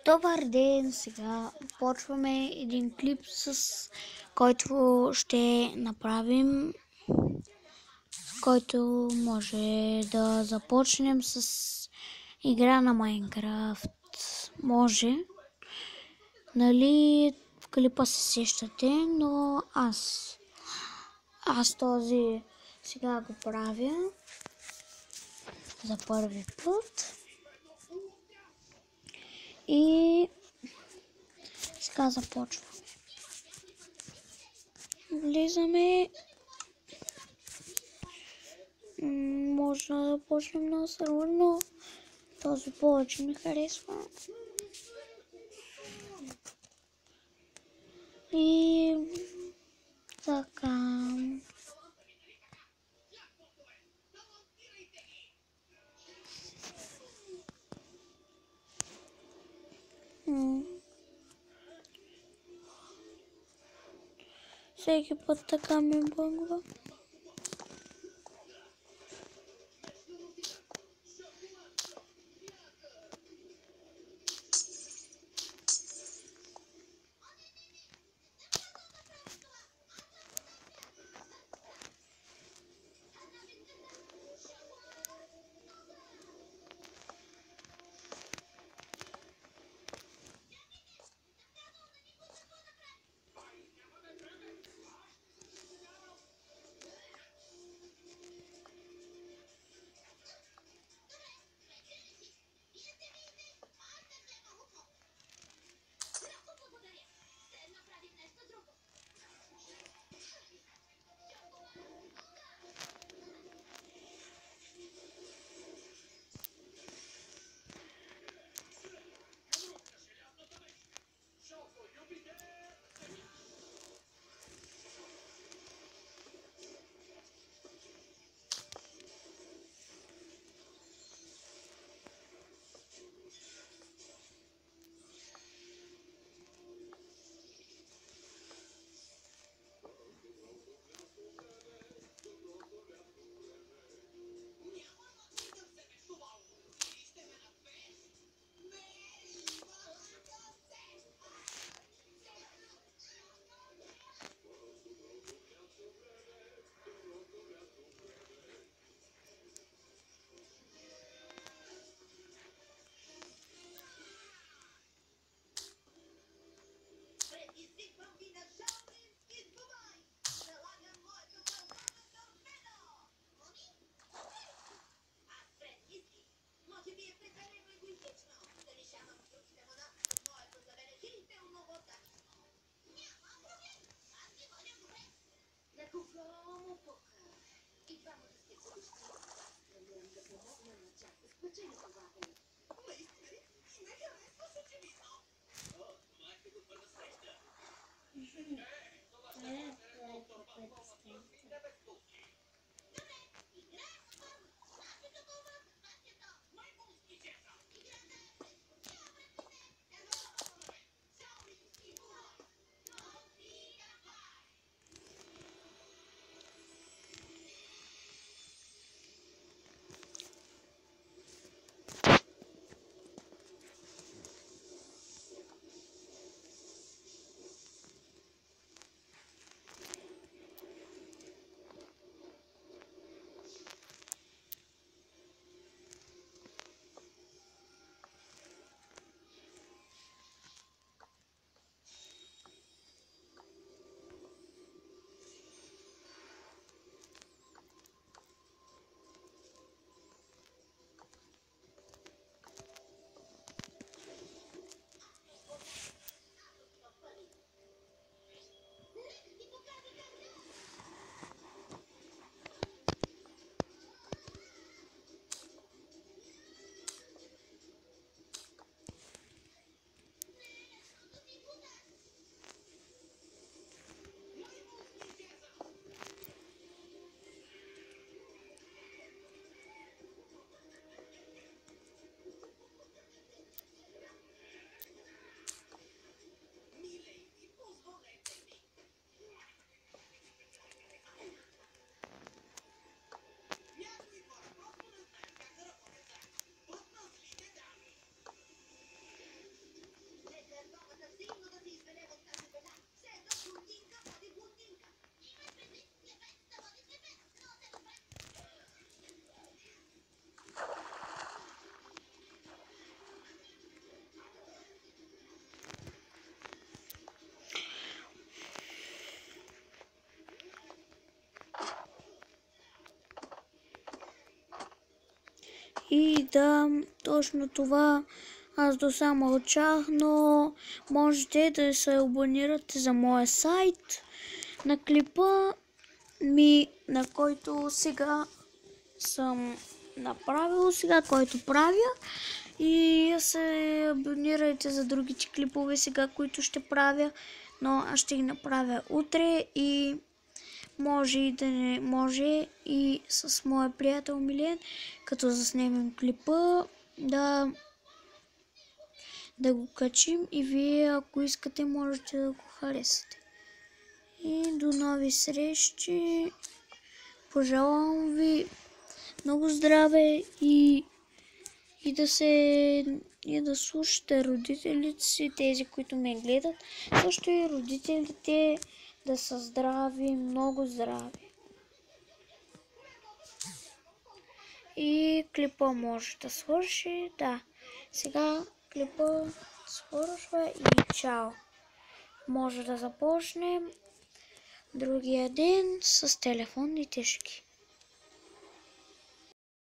Добър ден! Сега почваме един клип, с който ще направим, който може да започнем с игра на Майнкрафт. Може, нали, в клипа се сещате, но аз този сега го правя за първи път. И сега започваме. Влизаме. Може да почнем на сервер, но този повече ми харесва. И така. Всеки път така ми бъгва. И да, точно това аз до сега мълчах, но можете да се абонирате за моя сайт на клипа ми, на който сега съм направил, който правя. И се абонирайте за другите клипове сега, които ще правя, но аз ще ги направя утре и може и да не може и с моя приятел Милен, като заснемем клипа, да го качим и вие, ако искате, можете да го харесате. И до нови срещи. Пожелавам ви много здраве и да слушате родителите си, тези, които ме гледат. Също и родителите да са здрави, много здрави. И клипа може да свърши. Да, сега клипа свършва и чао. Може да започнем другия ден с телефонните шки.